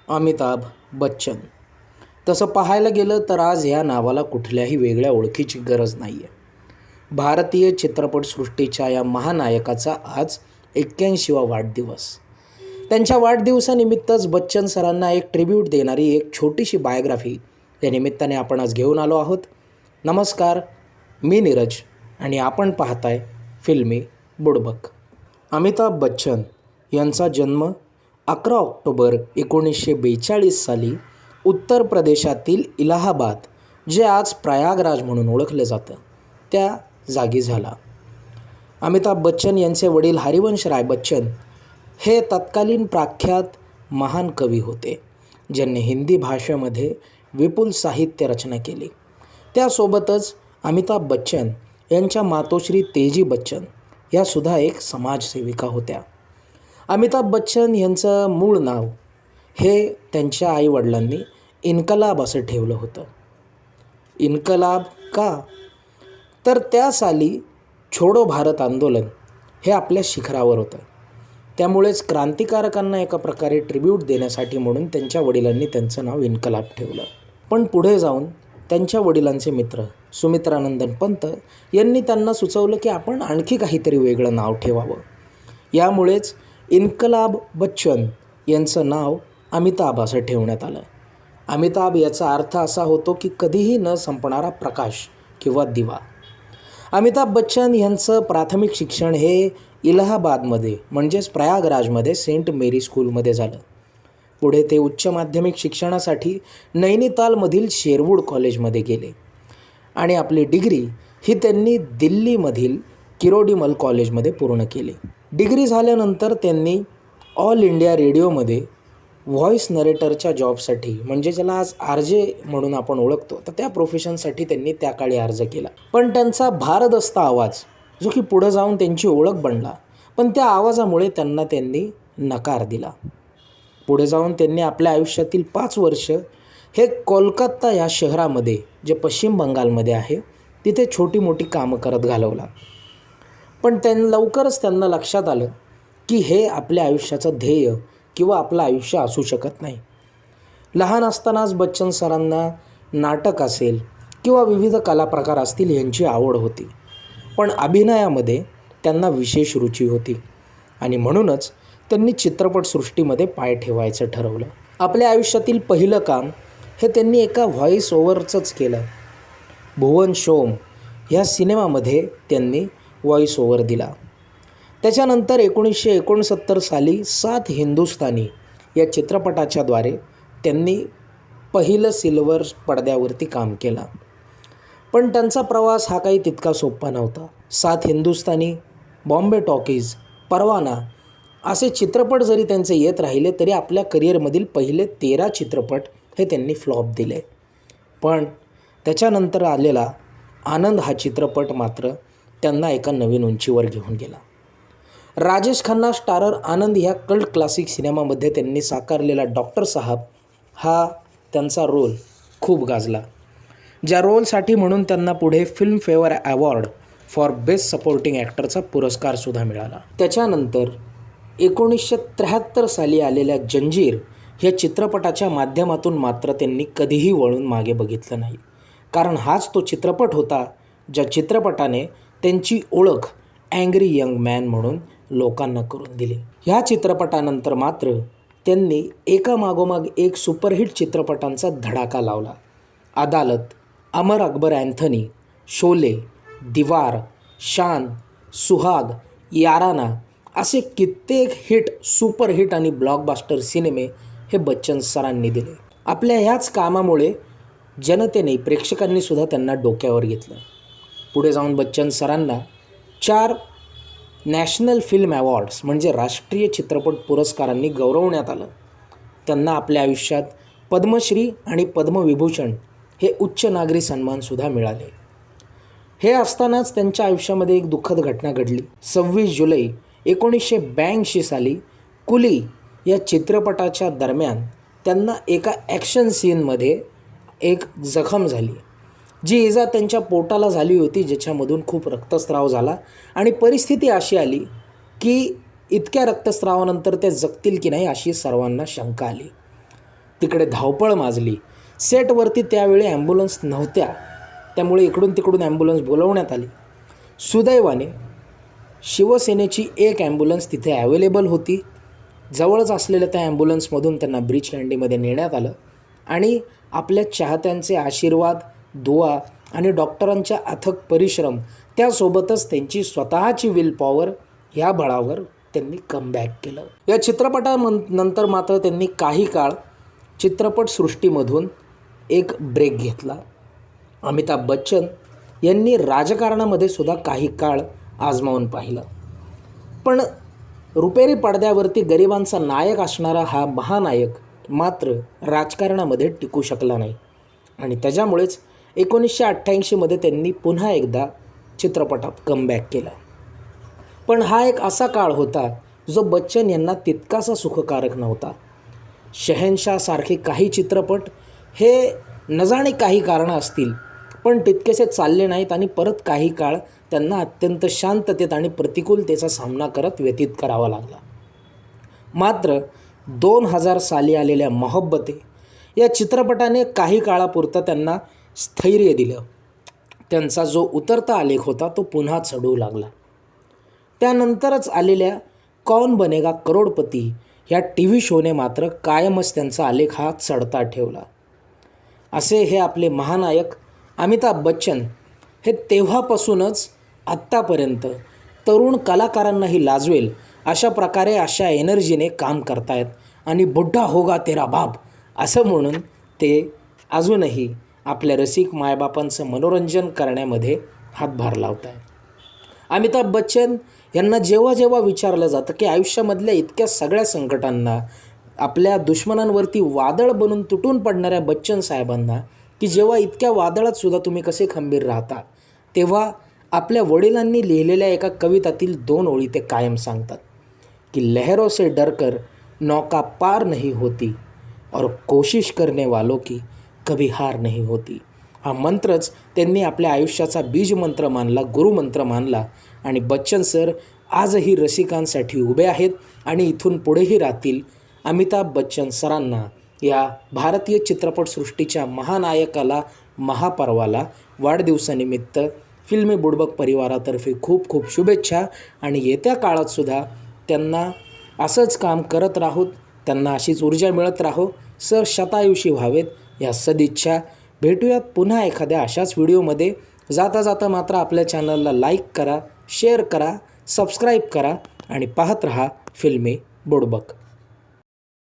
अमिताभ बच्चन. तसं पाहायला गेलं तर आज ह्या नावाला कुठल्याही वेगळ्या ओळखीची गरज नाही आहे. भारतीय चित्रपटसृष्टीच्या या महानायकाचा आज 81वा वाढदिवस. त्यांच्या वाढदिवसानिमित्तच बच्चन सरांना एक ट्रिब्यूट देणारी एक छोटीशी बायोग्राफी या निमित्ताने आपण आज घेऊन आलो आहोत. नमस्कार, मी नीरज आणि आपण पाहताय फिल्मी बुडबक. अमिताभ बच्चन यांचा जन्म 11 ऑक्टोबर 1942 साली उत्तर प्रदेशातील इलाहाबाद, जे आज प्रयागराज म्हणून ओळखले जातं, त्या जागी झाला. अमिताभ बच्चन यांचे वडील हरिवंश राय बच्चन हे तत्कालीन प्रख्यात महान कवी होते, ज्यांनी हिंदी भाषेमध्ये विपुल साहित्य रचना केली. त्यासोबतच अमिताभ बच्चन यांच्या मातोश्री तेजी बच्चन यासुद्धा एक समाजसेविका होत्या. अमिताभ बच्चन यांचं मूळ नाव हे त्यांच्या आईवडिलांनी इन्कलाब असं ठेवलं होतं. इन्कलाब का? तर त्या साली छोडो भारत आंदोलन हे आपल्या शिखरावर होतं. त्यामुळेच क्रांतिकारकांना एका प्रकारे ट्रिब्यूट देण्यासाठी म्हणून त्यांच्या वडिलांनी त्यांचं नाव इन्कलाब ठेवलं. पण पुढे जाऊन त्यांच्या वडिलांचे मित्र सुमित्रानंदन पंत यांनी त्यांना सुचवलं की आपण आणखी काहीतरी वेगळं नाव ठेवावं. यामुळेच इन्कलाब बच्चन यांचं नाव अमिताभ असं ठेवण्यात आलं. अमिताभ याचा अर्थ असा होतो की कधीही न संपणारा प्रकाश किंवा दिवा. अमिताभ बच्चन यांचं प्राथमिक शिक्षण हे इलाहाबादमध्ये म्हणजेच प्रयागराजमध्ये सेंट मेरी स्कूलमध्ये झालं. पुढे ते उच्च माध्यमिक शिक्षणासाठी नैनितालमधील शेरवूड कॉलेजमध्ये गेले आणि आपली डिग्री ही त्यांनी दिल्लीमधील किरोडीमल कॉलेजमध्ये पूर्ण केली. डिग्री झाल्यानंतर त्यांनी ऑल इंडिया रेडिओमध्ये व्हॉईस नरेटरच्या जॉबसाठी, म्हणजे ज्याला आज RJ म्हणून आपण ओळखतो, तर त्या प्रोफेशनसाठी त्यांनी त्या काळी अर्ज केला. पण त्यांचा भारदस्त आवाज, जो की पुढं जाऊन त्यांची ओळख बनला, पण त्या आवाजामुळे त्यांनी नकार दिला. पुढे जाऊन त्यांनी आपल्या आयुष्यातील 5 वर्ष हे कोलकाता या शहरामध्ये, जे पश्चिम बंगालमध्ये आहे, तिथे छोटी मोठी कामं करत घालवला. पण लवकरच त्यांना लक्षात आलं की हे आपल्या आयुष्याचं ध्येय किंवा आपलं आयुष्य असू शकत नाही. लहान असतानाच बच्चन सरांना नाटक असेल किंवा विविध कलाप्रकार असतील यांची आवड होती, पण अभिनयामध्ये त्यांना विशेष रुची होती आणि म्हणूनच त्यांनी चित्रपटसृष्टीमध्ये पाय ठेवायचं ठरवलं. आपल्या आयुष्यातील पहिलं काम हे त्यांनी एका व्हॉईस ओव्हरचंच केलं. भुवन शोम ह्या सिनेमामध्ये त्यांनी व्हॉईस ओव्हर दिला. त्याच्यानंतर 1969 साली 7 हिंदुस्तानी या चित्रपटाच्याद्वारे त्यांनी पहिलं सिल्वर पडद्यावरती काम केलं. पण त्यांचा प्रवास हा काही तितका सोपा नव्हता. 7 हिंदुस्तानी, बॉम्बे टॉकीज, परवाना असे चित्रपट जरी त्यांचे येत राहिले तरी आपल्या करिअरमधील पहिले 13 चित्रपट हे त्यांनी फ्लॉप दिले. पण त्याच्यानंतर आलेला आनंद हा चित्रपट मात्र त्यांना एका नवीन उंचीवर घेऊन गेला. राजेश खन्ना स्टारर आनंद ह्या कल्ट क्लासिक सिनेमामध्ये त्यांनी साकारलेला डॉक्टर साहब हा त्यांचा रोल खूप गाजला, ज्या रोलसाठी म्हणून त्यांना पुढे Filmfare award for best supporting ॲक्टरचा पुरस्कारसुद्धा मिळाला. त्याच्यानंतर 1973 साली आलेल्या जंजीर ह्या चित्रपटाच्या माध्यमातून मात्र त्यांनी कधीही वळून मागे बघितलं नाही, कारण हाच तो चित्रपट होता ज्या चित्रपटाने त्यांची ओळख अँग्री यंग मॅन म्हणून लोकांना करून दिली. ह्या चित्रपटानंतर मात्र त्यांनी एकामागोमाग एक सुपरहिट चित्रपटांचा धडाका लावला. अदालत, अमर अकबर अँथनी, शोले, दीवार, शान, सुहाग, याराना असे कित्येक हिट, सुपरहिट आणि ब्लॉकबस्टर सिनेमे हे बच्चन सरांनी दिले. आपल्या ह्याच कामामुळे जनतेने, प्रेक्षकांनी सुद्धा त्यांना डोक्यावर घेतलं. पुढे जाऊन बच्चन सरांना 4 नॅशनल फिल्म अवॉर्ड्स म्हणजे राष्ट्रीय चित्रपट पुरस्कारांनी गौरवण्यात आलं. त्यांना आपल्या आयुष्यात पद्मश्री आणि पद्मविभूषण हे उच्च नागरी सन्मानसुद्धा मिळाले. हे असतानाच त्यांच्या आयुष्यामध्ये एक दुःखद घटना घडली. 26 जुलै 1982 साली कुली या चित्रपटाच्या दरम्यान त्यांना एका ॲक्शन सीनमध्ये एक जखम झाली, जी इजा त्यांच्या पोटाला झाली होती, ज्याच्यामधून खूप रक्तस्राव झाला आणि परिस्थिती अशी आली की इतक्या रक्तस्रावानंतर ते जगतील की नाही अशी सर्वांना शंका आली. तिकडे धावपळ माजली. सेटवरती त्यावेळी ॲम्ब्युलन्स नव्हत्या, त्यामुळे इकडून तिकडून ॲम्ब्युलन्स बोलवण्यात आली. सुदैवाने शिवसेनेची एक ॲम्ब्युलन्स तिथे ॲवेलेबल होती. जवळच असलेल्या त्या ॲम्ब्युलन्समधून त्यांना ब्रीच कँडीमध्ये नेण्यात आलं आणि आपल्या चाहत्यांचे आशीर्वाद, दुआ आणि डॉक्टरांच्या अथक परिश्रम, त्यासोबतच त्यांची स्वतःची विल पॉवर, ह्या बळावर त्यांनी कमबॅक केलं. या चित्रपटानंतर मात्र त्यांनी काही काळ चित्रपटसृष्टीमधून एक ब्रेक घेतला. अमिताभ बच्चन यांनी राजकारणामध्ये सुद्धा काही काळ आजमावून पाहिलं, पण रुपेरी पडद्यावरती गरिबांचा नायक असणारा हा महानायक मात्र राजकारणामध्ये टिकू शकला नाही आणि त्याच्यामुळेच 1988मध्ये त्यांनी पुन्हा एकदा चित्रपटात कमबॅक केला. पण हा एक असा काळ होता जो बच्चन यांना तितकासा सुखकारक नव्हता. शहेनशाहसारखे काही चित्रपट हे न जाणे काही कारणं असतील पण तितकेसे चालले नाहीत आणि परत काही काळ त्यांना अत्यंत शांततेत आणि प्रतिकूलतेचा सामना करत व्यतीत करावा लागला. मात्र 2000 साली आलेल्या मोहब्बते या चित्रपटाने काही काळापुरतं त्यांना स्थैर्य दिलं. त्यांचा जो उतरता आलेख होता तो पुन्हा चढू लागला. त्यानंतरच आलेल्या कौन बनेगा करोडपती ह्या TV शोने मात्र कायमच त्यांचा आलेख हा चढता ठेवला. असे हे आपले महानायक अमिताभ बच्चन हे तेव्हापासूनच आत्तापर्यंत तरुण कलाकारांनाही लाजवेल अशा प्रकारे, अशा एनर्जीने काम करतायत आणि बुड्ढा होगा तेरा बाप असं म्हणून ते अजूनही आपल्या रसिक मायबापांचं मनोरंजन करण्यामध्ये हातभार लावत आहेत. अमिताभ बच्चन यांना जेव्हा जेव्हा विचारलं जातं की आयुष्यामधल्या इतक्या सगळ्या संकटांना, आपल्या दुश्मनांवरती वादळ बनून तुटून पडणाऱ्या बच्चन साहेबांना, की जेव्हा इतक्या वादळात सुद्धा तुम्ही कसे खंबीर राहता, तेव्हा आपल्या वडिलांनी लिहिलेल्या एका कवितातील 2 ओळी ते कायम सांगतात की लहरों से डरकर नौका पार नहीं होती और कोशिश करने वालों की कभी हार नहीं होती. हा मंत्रच त्यांनी आपल्या आयुष्याचा बीजमंत्र मानला, गुरुमंत्र मानला आणि बच्चन सर आजही रसिकांसाठी उभे आहेत आणि इथून पुढेही राहतील. अमिताभ बच्चन सरांना या भारतीय चित्रपटसृष्टीच्या महानायकाला, महापर्वाला वाढदिवसानिमित्त फिल्मी बुडबक परिवारातर्फे खूप खूप शुभेच्छा आणि येत्या काळातसुद्धा त्यांना असंच काम करत राहूत, त्यांना अशीच ऊर्जा मिळत राहो, सर शतायुषी व्हावेत या सदिच्छा. भेटूयात पुन्हा एखाद्या अशाच व्हिडिओमध्ये. जाता जाता मात्र आपल्या चॅनलला लाईक करा, शेअर करा, सबस्क्राईब करा आणि पाहत रहा फिल्मी बुडबक.